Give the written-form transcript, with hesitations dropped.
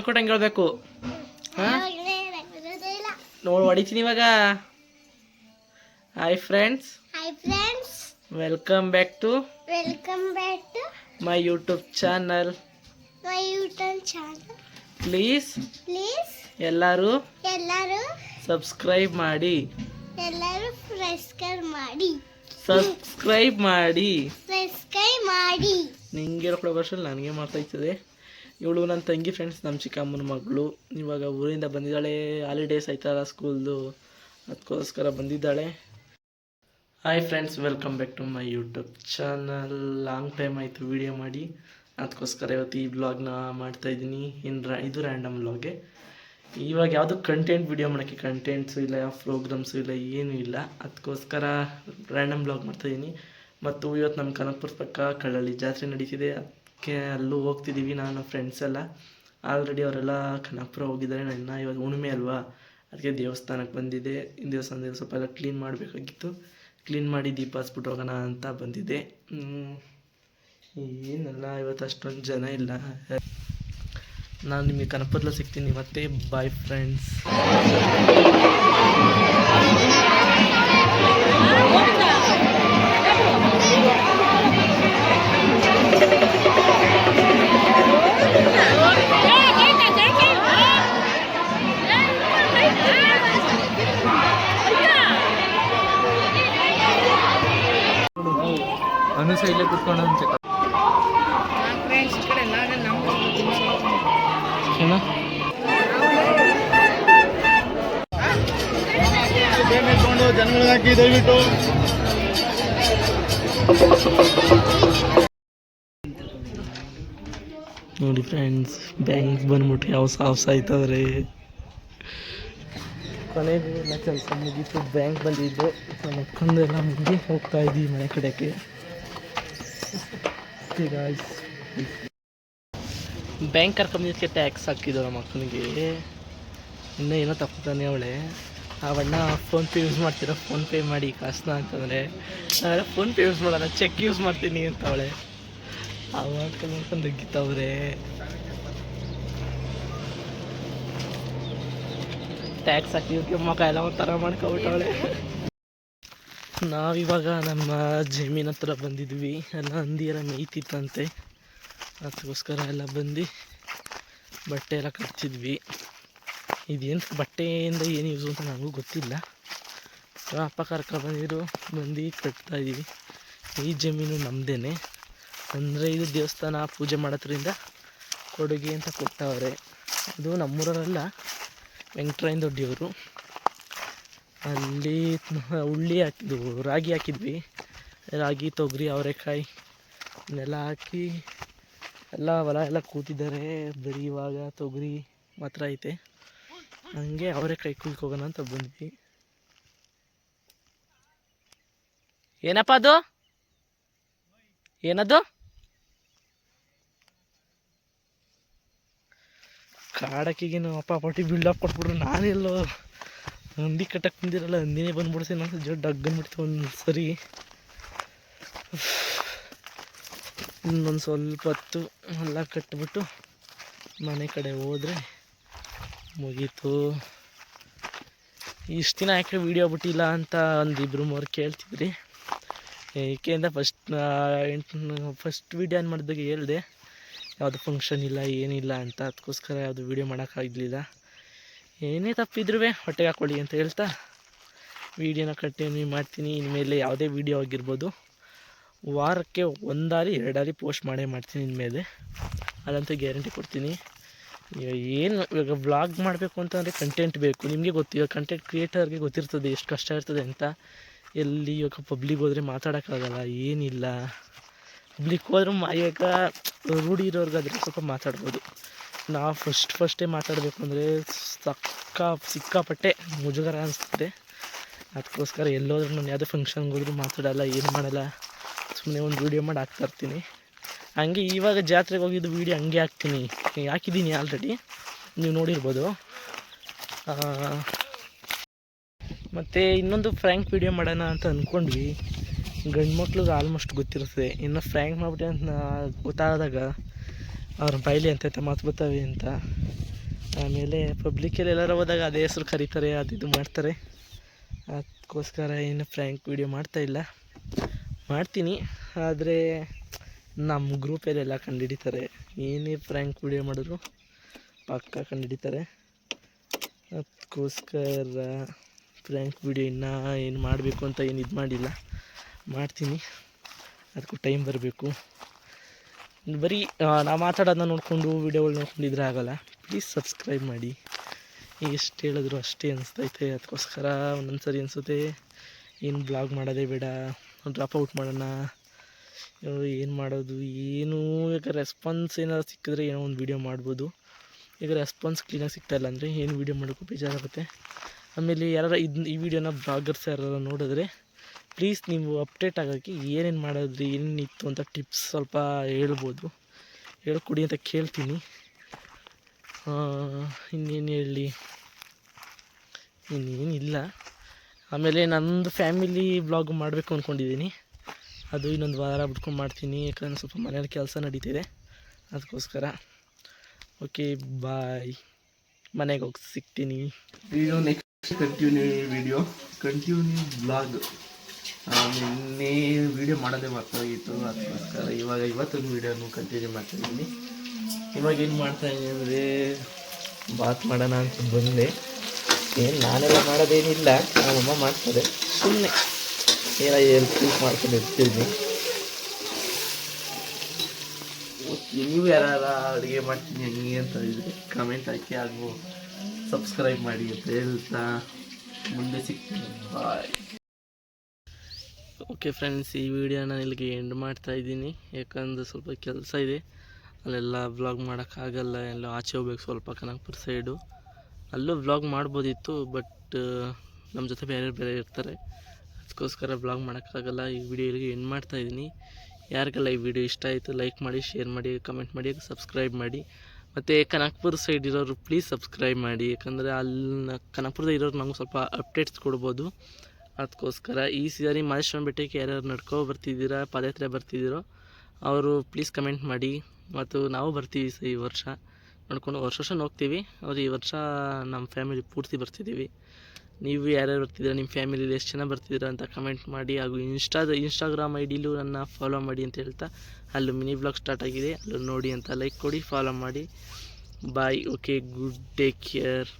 ಕೊಟ್ಟಂಗೆ ಹೇಳ್ಬೇಕು. ನೋಡಿ ಹೊಡಿತೀನಿ ಇವಾಗ. Hi friends, welcome back to my YouTube channel. Please ಎಲ್ಲರೂ ಸಬ್ಸ್ಕ್ರೈಬ್ ಮಾಡಿ. ನಿಂಗೆ ಕೂಡ ವರ್ಷ ನನಗೆ ಮಾಡ್ತಾಯಿರ್ತದೆ. ಇವಳು ನನ್ನ ತಂಗಿ ಫ್ರೆಂಡ್ಸ್, ನಮ್ಮ ಚಿಕ್ಕಮ್ಮನ ಮಗಳು. ಇವಾಗ ಊರಿಂದ ಬಂದಿದ್ದಾಳೆ, ಹಾಲಿಡೇಸ್ ಆಯ್ತಲ್ಲ ಸ್ಕೂಲ್ದು, ಅದಕ್ಕೋಸ್ಕರ ಬಂದಿದ್ದಾಳೆ. Hi friends, welcome back to my YouTube channel. Long time ಆಯಿತು ವಿಡಿಯೋ ಮಾಡಿ, ಅದಕ್ಕೋಸ್ಕರ ಇವತ್ತು ಈ ಬ್ಲಾಗ್ನ ಮಾಡ್ತಾಯಿದ್ದೀನಿ. ಇದು ರ್ಯಾಂಡಮ್ ಬ್ಲಾಗೆ. ಇವಾಗ ಯಾವುದು ಕಂಟೆಂಟ್ ವಿಡಿಯೋ ಮಾಡೋಕ್ಕೆ ಕಂಟೆಂಟ್ಸು ಇಲ್ಲ, ಯಾವ ಪ್ರೋಗ್ರಾಮ್ಸು ಇಲ್ಲ, ಏನೂ ಇಲ್ಲ. ಅದಕ್ಕೋಸ್ಕರ ರ್ಯಾಂಡಮ್ ಬ್ಲಾಗ್ ಮಾಡ್ತಾಯಿದ್ದೀನಿ. ಮತ್ತು ಇವತ್ತು ನಮ್ಮ ಕನಕಪುರ ಪಕ್ಕ ಕಳ್ಳಳ್ಳಿ ಜಾತ್ರೆ ನಡೀತಿದೆ, ಅದಕ್ಕೆ ಅಲ್ಲೂ ಹೋಗ್ತಿದ್ದೀವಿ ನಾನು ಫ್ರೆಂಡ್ಸ್ ಎಲ್ಲ. ಆಲ್ರೆಡಿ ಅವರೆಲ್ಲ ಕನಕಪುರ ಹೋಗಿದ್ದಾರೆ. ನನ್ನ ಇವತ್ತು ಹುಣ್ಣಿಮೆ ಅಲ್ವಾ, ಅದಕ್ಕೆ ದೇವಸ್ಥಾನಕ್ಕೆ ಬಂದಿದ್ದೆ. ದೇವಸ್ಥಾನದಲ್ಲಿ ಸ್ವಲ್ಪ ಎಲ್ಲ ಕ್ಲೀನ್ ಮಾಡಬೇಕಾಗಿತ್ತು. ಕ್ಲೀನ್ ಮಾಡಿ ದೀಪ ಹಚ್ಬಿಟ್ಟು ಹೋಗೋಣ ಅಂತ ಬಂದಿದ್ದೆ. ಏನಲ್ಲ ಇವತ್ತು ಅಷ್ಟೊಂದು ಜನ ಇಲ್ಲ. ನಾನು ನಿಮಗೆ ಕನಕಪುರದಲ್ಲಿ ಸಿಗ್ತೀನಿ ಮತ್ತೆ. Bye friends. ಅನುಸ ಇಲ್ಲೇ ಕೂತ್ಕೊಂಡು ಅಂತ ಜನಗಳಾಕಿ ದಯವಿಟ್ಟು. ನೋಡಿ ಫ್ರೆಂಡ್ಸ್, ಬ್ಯಾಂಕ್ ಬಂದ್ಬಿಟ್ಟು ಯಾವ ಸಾವ್ಸ ಆಯ್ತವ್ರೆ. ಕೊನೆಗೂ ಎಲ್ಲ ಕೆಲಸ ಮುಗೀತು, ಬ್ಯಾಂಕ್ ಬಂದಿದ್ದು. ಮಕ್ಕಂದೆಲ್ಲ ಮುಗಿ ಹೋಗ್ತಾ ಇದ್ದೀವಿ ಮನೆ ಕಡೆಗೆ. ಬ್ಯಾಂಕ್ ಕರ್ಕೊಂಬಂದಿದ್ದಕ್ಕೆ ಟ್ಯಾಕ್ಸ್ ಹಾಕಿದ್ದು ನಮ್ಮ ಮಕ್ಕನಿಗೆ. ಇನ್ನೂ ಏನೋ ತಪ್ಪಿತಾನೆ ಅವಳೆ. ಅವಣ್ಣ ಫೋನ್ಪೇ ಯೂಸ್ ಮಾಡ್ತೀರಾ, ಫೋನ್ಪೇ ಮಾಡಿ ಕಾಸನ್ನ ಅಂತಂದರೆ ನಾವೆಲ್ಲ ಫೋನ್ಪೇ ಯೂಸ್ ಮಾಡೋಣ, ಚೆಕ್ ಯೂಸ್ ಮಾಡ್ತೀನಿ ಅಂತ ಅವಳೆ. ಮಾಡ್ಕೊಂಡು ನುಗ್ಗಿತ್ತವ್ರೆ. ಟ್ಯಾಕ್ಸ್ ಹಾಕಿದಕ್ಕೆ ಮಕ್ಕ ಎಲ್ಲ ಒಂಥರ ಮಾಡ್ಕೊಬಿಟ್ಟವಳೆ. ನಾವಿವಾಗ ನಮ್ಮ ಜಮೀನ್ ಹತ್ರ ಬಂದಿದ್ವಿ. ಎಲ್ಲ ಹಂದಿ ಎಲ್ಲ ಮೇಯ್ತಿತ್ತಂತೆ, ಅದಕ್ಕೋಸ್ಕರ ಎಲ್ಲ ಬಂದು ಬಟ್ಟೆ ಎಲ್ಲ ಕಟ್ತಿದ್ವಿ. ಇದೇನು ಬಟ್ಟೆಯಿಂದ ಏನು ಯೂಸು ಅಂತ ನನಗೂ ಗೊತ್ತಿಲ್ಲ. ಅಪ್ಪ ಬಂದು ಕಟ್ತಾಯಿದ್ದೀವಿ. ಈ ಜಮೀನು ನಮ್ಮದೇ. ಅಂದರೆ ಇದು ದೇವಸ್ಥಾನ ಪೂಜೆ ಮಾಡೋದ್ರಿಂದ ಕೊಡುಗೆ ಅಂತ ಕೊಟ್ಟವ್ರೆ. ಅದು ನಮ್ಮೂರಲ್ಲ, ವೆಂಕಟರಾಯನ ದೊಡ್ಡಿಯವರು. ಅಲ್ಲಿ ಉಳ್ಳಿ ಹಾಕಿದ್ವು, ರಾಗಿ ಹಾಕಿದ್ವಿ. ರಾಗಿ, ತೊಗರಿ, ಅವರೆಕಾಯಿ ಇದನ್ನೆಲ್ಲ ಹಾಕಿ ಎಲ್ಲ ಹೊಲ ಎಲ್ಲ ಕೂತಿದ್ದಾರೆ. ಬರೀ ಇವಾಗ ತೊಗರಿ ಮಾತ್ರ ಐತೆ. ಹಂಗೆ ಅವರೆಕಾಯಿ ಕುಯ್ಕೋಗೋಣ ಅಂತ ಬಂದ್ವಿ. ಏನಪ್ಪ ಅದು, ಏನದು? ಕಾಡಕ್ಕಿಗೆ ನಮ್ಮ ಅಪ್ಪ ಪಟ್ಟಿ ಬಿಲ್ಡಪ್ ಕೊಟ್ಬಿಟ್ರು. ನಾನೆಲ್ಲೋ ಹಂದಿ ಕಟ್ಟಕ್ಕೆ ಬಂದಿರಲ್ಲ, ಹಂದಿನೇ ಬಂದ್ಬಿಡ್ತೀನಿ ಅಂತ ಜೊಡ್ಡ ಅಗ್ಗನ್ಬಿಡ್ತು ಒಂದು ಸರಿ. ಇನ್ನೊಂದು ಸ್ವಲ್ಪ ಹೊತ್ತು ಎಲ್ಲ ಕಟ್ಟಿಬಿಟ್ಟು ಮನೆ ಕಡೆ ಹೋದರೆ ಮುಗೀತು. ಇಷ್ಟು ದಿನ ಯಾಕೆ ವೀಡಿಯೋ ಬಿಟ್ಟಿಲ್ಲ ಅಂತ ಒಂದಿಬ್ರು ಮೂರು ಕೇಳ್ತಿದ್ರಿ. ಏಕೆಂದ ಫಸ್ಟ್ ವೀಡಿಯೋ ಏನು ಮಾಡಿದಾಗ ಹೇಳಿದೆ, ಯಾವುದು ಫಂಕ್ಷನ್ ಇಲ್ಲ ಏನಿಲ್ಲ ಅಂತ. ಅದಕ್ಕೋಸ್ಕರ ಯಾವುದು ವೀಡಿಯೋ ಮಾಡೋಕ್ಕಾಗಲಿಲ್ಲ. ಏನೇ ತಪ್ಪಿದ್ರೂ ಹೊಟ್ಟೆಗೆ ಹಾಕ್ಕೊಳ್ಳಿ ಅಂತ ಹೇಳ್ತಾ ವೀಡಿಯೋನ ಕಂಟಿನ್ಯೂ ಮಾಡ್ತೀನಿ. ಇನ್ಮೇಲೆ ಯಾವುದೇ ವೀಡಿಯೋ ಆಗಿರ್ಬೋದು ವಾರಕ್ಕೆ 1 2 ಪೋಸ್ಟ್ ಮಾಡ್ತೀನಿ ಇನ್ಮೇಲೆ, ಅದಂತೂ ಗ್ಯಾರಂಟಿ ಕೊಡ್ತೀನಿ. ಏನು ಇವಾಗ ವ್ಲಾಗ್ ಮಾಡಬೇಕು ಅಂತಂದರೆ ಕಂಟೆಂಟ್ ಬೇಕು. ನಿಮಗೆ ಗೊತ್ತು, ಇವಾಗ ಕಂಟೆಂಟ್ ಕ್ರಿಯೇಟರ್ಗೆ ಗೊತ್ತಿರ್ತದೆ ಎಷ್ಟು ಕಷ್ಟ ಇರ್ತದೆ ಅಂತ. ಎಲ್ಲಿ ಇವಾಗ ಪಬ್ಲಿಕ್ ಹೋದರೆ ಮಾತಾಡೋಕ್ಕಾಗಲ್ಲ, ಏನಿಲ್ಲ. ಪಬ್ಲಿಕ್ ಹೋದ್ರೂ ಇವಾಗ ರೂಢಿ ಇರೋರ್ಗಾದರೆ ಸ್ವಲ್ಪ ಮಾತಾಡ್ಬೋದು. ನಾವು ಫಸ್ಟೇ ಮಾತಾಡಬೇಕು ಅಂದರೆ ಸಿಕ್ಕಾಪಟ್ಟೆ ಮುಜುಗರ ಅನಿಸ್ತದೆ. ಅದಕ್ಕೋಸ್ಕರ ಎಲ್ಲೋದ್ರೂ ನಾನು ಯಾವುದೇ ಫಂಕ್ಷನ್ಗೆ ಹೋದ್ರೂ ಮಾತಾಡಲ್ಲ, ಏನು ಮಾಡಲ್ಲ. ಸುಮ್ಮನೆ ಒಂದು ವೀಡಿಯೋ ಮಾಡಿ ಹಾಕ್ತಾಯಿರ್ತೀನಿ. ಹಂಗೆ ಇವಾಗ ಜಾತ್ರೆಗೆ ಹೋಗಿದ್ದು ವೀಡಿಯೋ ಹಂಗೆ ಹಾಕಿದ್ದೀನಿ ಆಲ್ರೆಡಿ, ನೀವು ನೋಡಿರ್ಬೋದು. ಮತ್ತು ಇನ್ನೊಂದು ಫ್ರ್ಯಾಂಕ್ ವೀಡಿಯೋ ಮಾಡೋಣ ಅಂತ ಅಂದ್ಕೊಂಡ್ವಿ. ಗಂಡು ಮಕ್ಳಿಗೆ ಆಲ್ಮೋಸ್ಟ್ ಗೊತ್ತಿರ್ತದೆ. ಇನ್ನು ಫ್ರ್ಯಾಂಕ್ ಮಾಡಿಬಿಟ್ಟೆ ಅಂತ ಗೊತ್ತಾದಾಗ ಅವ್ರ ಬಾಯ್ಲಿ ಅಂತ ಮಾತು ಬರ್ತವೆ ಅಂತ. ಆಮೇಲೆ ಪಬ್ಲಿಕಲ್ಲಿ ಎಲ್ಲರೂ ಹೋದಾಗ ಅದೇ ಹೆಸ್ರು ಕರೀತಾರೆ, ಅದು ಮಾಡ್ತಾರೆ. ಅದಕ್ಕೋಸ್ಕರ ಏನು ಫ್ರ್ಯಾಂಕ್ ವೀಡಿಯೋ ಮಾಡ್ತಾಯಿಲ್ಲ. ಮಾಡ್ತೀನಿ, ಆದರೆ ನಮ್ಮ ಗ್ರೂಪಲ್ಲೆಲ್ಲ ಕಂಡುಹಿಡಿತಾರೆ. ಏನೇ ಫ್ರ್ಯಾಂಕ್ ವೀಡಿಯೋ ಮಾಡಿದ್ರು ಪಕ್ಕ ಕಂಡುಹಿಡಿತಾರೆ. ಅದಕ್ಕೋಸ್ಕರ ಫ್ರ್ಯಾಂಕ್ ವೀಡಿಯೋ ಇನ್ನೂ ಏನು ಮಾಡಬೇಕು ಅಂತ ಏನು ಇದು ಮಾಡಿಲ್ಲ. ಮಾಡ್ತೀನಿ, ಅದಕ್ಕೂ ಟೈಮ್ ಬರಬೇಕು. ಬರೀ ನಾವು ಮಾತಾಡೋದನ್ನ ನೋಡಿಕೊಂಡು ವೀಡಿಯೋಗಳು ನೋಡ್ಕೊಂಡಿದ್ರೆ ಆಗೋಲ್ಲ. ಪ್ಲೀಸ್ ಸಬ್ಸ್ಕ್ರೈಬ್ ಮಾಡಿ. ಎಷ್ಟು ಹೇಳಿದ್ರು ಅಷ್ಟೇ ಅನಿಸ್ತೈತೆ. ಅದಕ್ಕೋಸ್ಕರ ಒಂದೊಂದು ಸರಿ ಅನಿಸುತ್ತೆ ಏನು ಬ್ಲಾಗ್ ಮಾಡೋದೇ ಬೇಡ, ಡ್ರಾಪ್ ಔಟ್ ಮಾಡೋಣ, ಏನು ಮಾಡೋದು ಏನು. ಈಗ ರೆಸ್ಪಾನ್ಸ್ ಏನಾದ್ರು ಸಿಕ್ಕಿದ್ರೆ ಏನೋ ಒಂದು ವೀಡಿಯೋ ಮಾಡ್ಬೋದು. ಈಗ ರೆಸ್ಪಾನ್ಸ್ ಕ್ಲೀನಾಗಿ ಸಿಗ್ತಾಯಿಲ್ಲ ಅಂದರೆ ಏನು ವೀಡಿಯೋ ಮಾಡೋಕ್ಕೂ ಬೇಜಾರಾಗುತ್ತೆ. ಆಮೇಲೆ ಯಾರು ಈ ವಿಡಿಯೋನ ಬ್ಲಾಗರ್ಸ್ ಯಾರು ನೋಡಿದ್ರೆ ಪ್ಲೀಸ್ ನೀವು ಅಪ್ಡೇಟ್ ಆಗೋಕ್ಕೆ ಏನೇನು ಮಾಡೋದ್ರಿ, ಏನೇನಿತ್ತು ಅಂತ ಟಿಪ್ಸ್ ಸ್ವಲ್ಪ ಹೇಳ್ಬೋದು, ಹೇಳ್ಕೊಡಿ ಅಂತ ಕೇಳ್ತೀನಿ. ಇನ್ನೇನು ಹೇಳಲಿ, ಇನ್ನೇನಿಲ್ಲ. ಆಮೇಲೆ ನಂದು ಫ್ಯಾಮಿಲಿ ಬ್ಲಾಗ್ ಮಾಡಬೇಕು ಅಂದ್ಕೊಂಡಿದ್ದೀನಿ. ಅದು ಇನ್ನೊಂದು ವಾರ ಬಿಟ್ಕೊಂಡು ಮಾಡ್ತೀನಿ, ಯಾಕಂದರೆ ಸ್ವಲ್ಪ ಮನೇಲಿ ಕೆಲಸ ನಡೀತಿದೆ. ಅದಕ್ಕೋಸ್ಕರ ಓಕೆ ಬಾಯ್, ಮನೆಗೆ ಹೋಗಿ ಸಿಗ್ತೀನಿ. Video next continue blog. ನಿನ್ನೆ ವೀಡಿಯೋ ಮಾಡೋದೇ ಮರ್ತೋಗಿತ್ತು. ಅದಕ್ಕೋಸ್ಕರ ಇವತ್ತೊಂದು ವೀಡಿಯೋನು ಕಂಟಿನ್ಯೂ ಮಾಡ್ತಾಯಿದ್ದೀನಿ. ಇವಾಗ ಏನು ಮಾಡ್ತಾಯಿದ್ದೀನಿ ಅಂದರೆ ಬಾತ್ ಮಾಡೋಣ ಅಂತ ಬಂದೆ. ಏನು ನಾನೆಲ್ಲ ಮಾಡೋದೇನಿಲ್ಲ, ನಮ್ಮಮ್ಮ ಮಾಡ್ತಾರೆ, ಸುಮ್ಮನೆ ಏನೋ ಹೆಲ್ಪ್ ಮಾಡ್ಕೊಂಡು ಇರ್ತೀನಿ. ನೀವು ಯಾರು ಅಡುಗೆ ಮಾಡ್ತೀನಿ ಹಂಗೆ ಅಂತ ಇದ್ರೆ ಕಮೆಂಟ್ ಹಾಕಿ, ಹಾಗೂ ಸಬ್ಸ್ಕ್ರೈಬ್ ಮಾಡಿ ಅಂತ ಹೇಳ್ತಾ ಮುಂದೆ ಸಿಗ್ತೀನಿ. ಬಾಯ್. ಓಕೆ ಫ್ರೆಂಡ್ಸ್, ಈ ವಿಡಿಯೋನ ಇಲ್ಲಿಗೆ ಎಂಡ್ ಮಾಡ್ತಾಯಿದ್ದೀನಿ. ಯಾಕಂದರೆ ಸ್ವಲ್ಪ ಕೆಲಸ ಇದೆ, ಅಲ್ಲೆಲ್ಲ ವ್ಲಾಗ್ ಮಾಡೋಕ್ಕಾಗಲ್ಲ. ಎಲ್ಲ ಆಚೆ ಹೋಗ್ಬೇಕು ಸ್ವಲ್ಪ, ಕನಕಪುರ ಸೈಡು. ಅಲ್ಲೂ ವ್ಲಾಗ್ ಮಾಡ್ಬೋದಿತ್ತು, ಬಟ್ ನಮ್ಮ ಜೊತೆ ಬೇರೆ ಇರ್ತಾರೆ. ಅದಕ್ಕೋಸ್ಕರ ವ್ಲಾಗ್ ಮಾಡೋಕ್ಕಾಗಲ್ಲ. ಈ ವಿಡಿಯೋ ಇಲ್ಲಿಗೆ ಎಂಡ್ ಮಾಡ್ತಾಯಿದ್ದೀನಿ. ಯಾರಿಗೆಲ್ಲ ಈ ವಿಡಿಯೋ ಇಷ್ಟ ಆಯಿತು ಲೈಕ್ ಮಾಡಿ, ಶೇರ್ ಮಾಡಿ, ಕಮೆಂಟ್ ಮಾಡಿ, ಸಬ್ಸ್ಕ್ರೈಬ್ ಮಾಡಿ. ಮತ್ತು ಕನಕಪುರ ಸೈಡ್ ಇರೋರು ಪ್ಲೀಸ್ ಸಬ್ಸ್ಕ್ರೈಬ್ ಮಾಡಿ, ಯಾಕಂದರೆ ಅಲ್ಲಿ ಕನಕಪುರದ ಇರೋರು ನಮಗೆ ಸ್ವಲ್ಪ ಅಪ್ಡೇಟ್ಸ್ ಕೊಡ್ಬೋದು. ಅದಕ್ಕೋಸ್ಕರ ಈ ಸರಿ ಮಹದೇಶ್ವರನ ಬೆಟ್ಟಕ್ಕೆ ಯಾರ್ಯಾರು ಬರ್ತಿದ್ದೀರಾ, ಪಾದಯಾತ್ರೆ ಬರ್ತಿದ್ದೀರೋ ಅವರು ಪ್ಲೀಸ್ ಕಮೆಂಟ್ ಮಾಡಿ. ಮತ್ತು ನಾವು ಬರ್ತೀವಿ ಈ ವರ್ಷ ನೋಡ್ಕೊಂಡು, ವರ್ಷ ಹೋಗ್ತೀವಿ. ಈ ವರ್ಷ ನಮ್ಮ ಫ್ಯಾಮಿಲಿ ಪೂರ್ತಿ ಬರ್ತಿದ್ದೀವಿ. ನೀವು ಯಾರ್ಯಾರು ಬರ್ತಿದ್ದೀರಾ, ನಿಮ್ಮ ಫ್ಯಾಮಿಲಿಲಿ ಎಷ್ಟು ಜನ ಬರ್ತಿದ್ದೀರಾ ಅಂತ ಕಮೆಂಟ್ ಮಾಡಿ. ಹಾಗೂ ಇನ್ಸ್ಟಾಗ್ರಾಮ್ ಐಡಿಲೂ ನನ್ನ ಫಾಲೋ ಮಾಡಿ ಅಂತ ಹೇಳ್ತಾ, ಅಲ್ಲೂ ಮಿನಿ ಬ್ಲಾಗ್ ಸ್ಟಾರ್ಟ್ ಆಗಿದೆ, ಅಲ್ಲೂ ನೋಡಿ ಅಂತ ಲೈಕ್ ಕೊಡಿ, ಫಾಲೋ ಮಾಡಿ. Bye. Okay, good, take care.